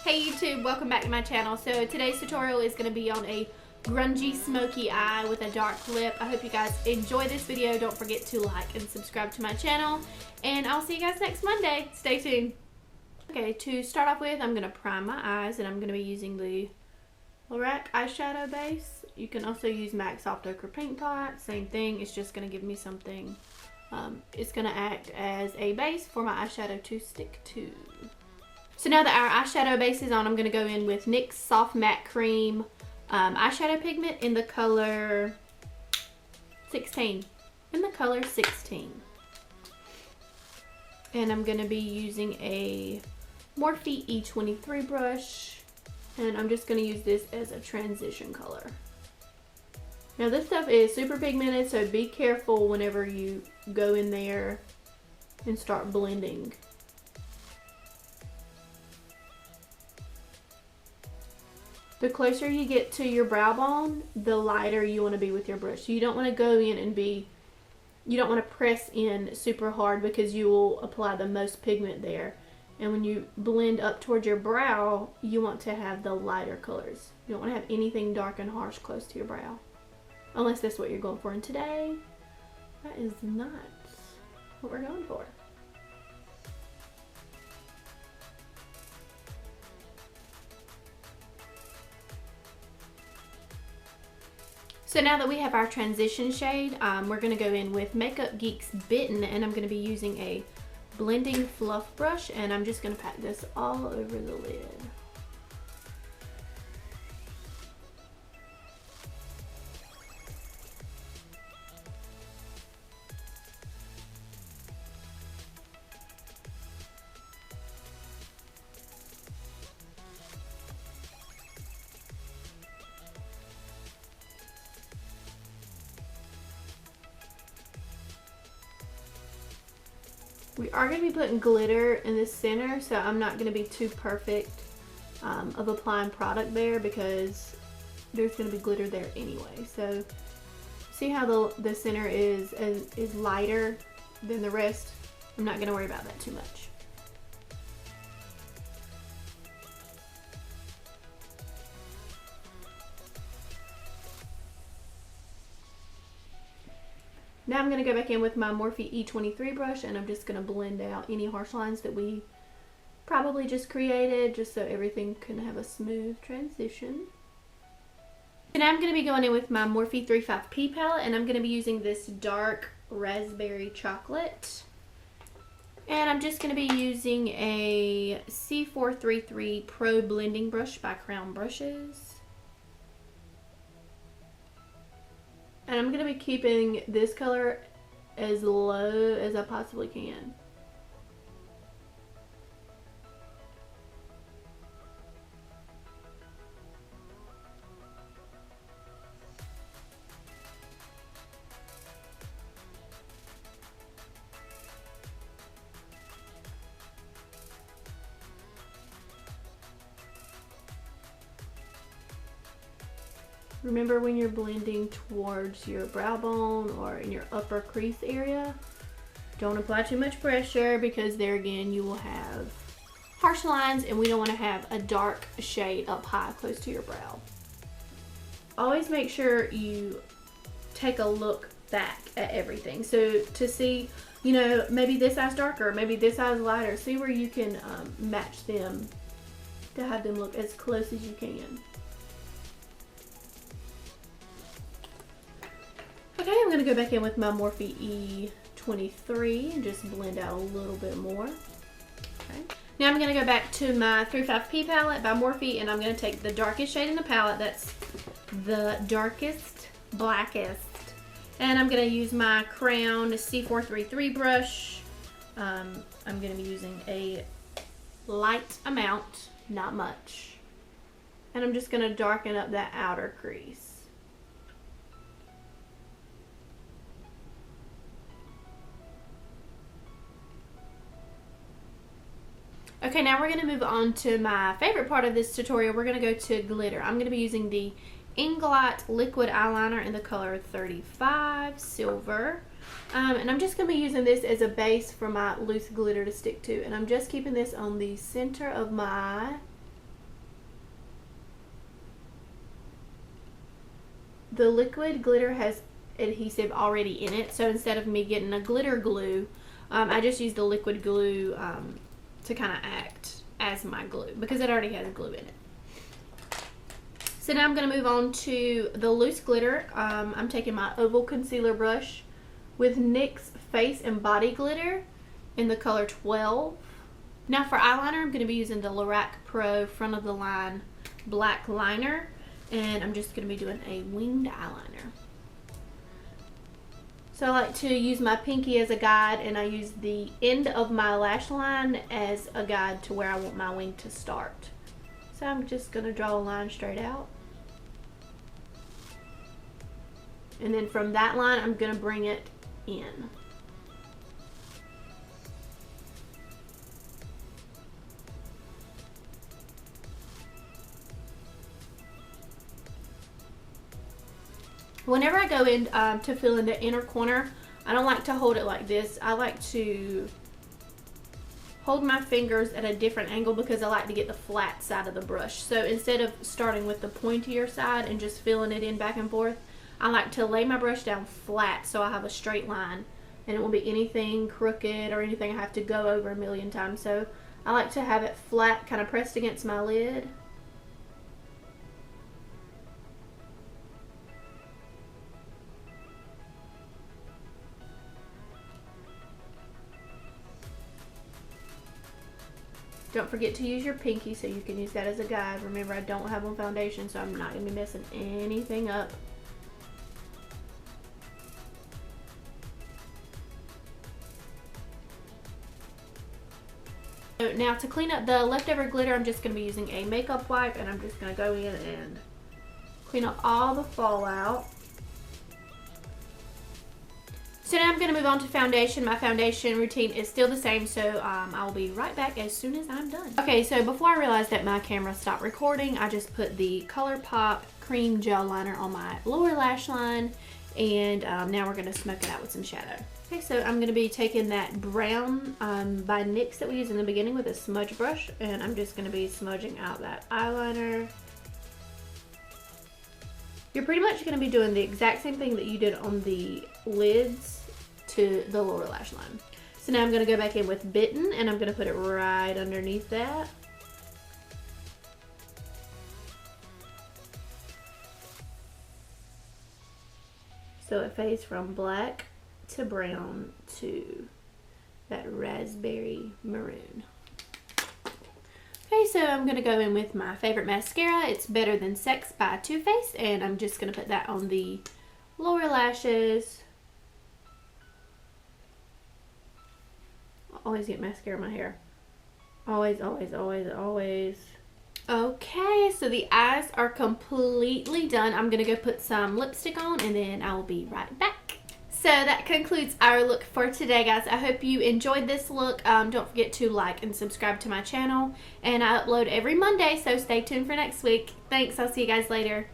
Hey YouTube, welcome back to my channel. So today's tutorial is going to be on a grungy smoky eye with a dark lip. I hope you guys enjoy this video. Don't forget to like and subscribe to my channel. And I'll see you guys next Monday. Stay tuned. Okay, to start off with, I'm going to prime my eyes and I'm going to be using the Lorac eyeshadow base. You can also use MAC Soft Ochre Paint Pot. Same thing, it's just going to give me something. It's going to act as a base for my eyeshadow to stick to. So now that our eyeshadow base is on, I'm going to go in with NYX Soft Matte Cream eyeshadow pigment in the color 16. In the color 16. And I'm going to be using a Morphe E23 brush. And I'm just going to use this as a transition color. Now this stuff is super pigmented, so be careful whenever you go in there and start blending. The closer you get to your brow bone, the lighter you want to be with your brush. So you don't want to go in and you don't want to press in super hard because you will apply the most pigment there. And when you blend up towards your brow, you want to have the lighter colors. You don't want to have anything dark and harsh close to your brow. Unless that's what you're going for. And today, that is not what we're going for. So now that we have our transition shade, we're going to go in with Makeup Geek's Bitten, and I'm going to be using a blending fluff brush, and I'm just going to pat this all over the lid. We are going to be putting glitter in the center, so I'm not going to be too perfect of applying product there because there's going to be glitter there anyway. So see how the center is lighter than the rest? I'm not going to worry about that too much. Now I'm going to go back in with my Morphe E23 brush and I'm just going to blend out any harsh lines that we probably just created, just so everything can have a smooth transition. And now I'm going to be going in with my Morphe 35P palette and I'm going to be using this dark raspberry chocolate. And I'm just going to be using a C433 Pro blending brush by Crown Brushes. And I'm going to be keeping this color as low as I possibly can. Remember, when you're blending towards your brow bone or in your upper crease area, don't apply too much pressure because there again you will have harsh lines and we don't want to have a dark shade up high close to your brow. Always make sure you take a look back at everything. So to see, you know, maybe this eye's darker, maybe this eye's lighter. See where you can match them to have them look as close as you can. Okay, I'm going to go back in with my Morphe E23 and just blend out a little bit more. Okay. Now I'm going to go back to my 35P palette by Morphe and I'm going to take the darkest shade in the palette. That's the darkest, blackest. And I'm going to use my Crown C433 brush. I'm going to be using a light amount, not much. And I'm just going to darken up that outer crease. Okay, now we're going to move on to my favorite part of this tutorial. We're going to go to glitter. I'm going to be using the Inglot liquid eyeliner in the color 35 Silver. And I'm just going to be using this as a base for my loose glitter to stick to. And I'm just keeping this on the center of my the liquid glitter has adhesive already in it, so instead of me getting a glitter glue, I just used the liquid glue to kind of act as my glue because it already has glue in it. So now I'm going to move on to the loose glitter. I'm taking my oval concealer brush with NYX Face and Body Glitter in the color 12. Now for eyeliner, I'm going to be using the Lorac Pro Front of the Line Black Liner, and I'm just going to be doing a winged eyeliner. So I like to use my pinky as a guide, and I use the end of my lash line as a guide to where I want my wing to start. So I'm just going to draw a line straight out. And then from that line, I'm going to bring it in. Whenever I go in to fill in the inner corner, I don't like to hold it like this. I like to hold my fingers at a different angle because I like to get the flat side of the brush. So instead of starting with the pointier side and just filling it in back and forth, I like to lay my brush down flat so I have a straight line and it won't be anything crooked or anything I have to go over a million times. So I like to have it flat, kind of pressed against my lid. Don't forget to use your pinky so you can use that as a guide. Remember, I don't have on foundation, so I'm not going to be messing anything up. So now to clean up the leftover glitter, I'm just going to be using a makeup wipe, and I'm just going to go in and clean up all the fallout. So now I'm going to move on to foundation. My foundation routine is still the same, so I'll be right back as soon as I'm done. Okay, so before I realized that my camera stopped recording, I just put the ColourPop Cream Gel Liner on my lower lash line, and now we're going to smoke it out with some shadow. Okay, so I'm going to be taking that brown by NYX that we used in the beginning with a smudge brush, and I'm just going to be smudging out that eyeliner. You're pretty much going to be doing the exact same thing that you did on the lids to the lower lash line. So now I'm going to go back in with Bitten, and I'm going to put it right underneath that. So it fades from black to brown to that raspberry maroon. Okay, so I'm going to go in with my favorite mascara. It's Better Than Sex by Too Faced, and I'm just going to put that on the lower lashes. I always get mascara in my hair. Always, always, always, always. Okay, so the eyes are completely done. I'm going to go put some lipstick on, and then I will be right back. So that concludes our look for today, guys. I hope you enjoyed this look. Don't forget to like and subscribe to my channel. And I upload every Monday, so stay tuned for next week. Thanks. I'll see you guys later.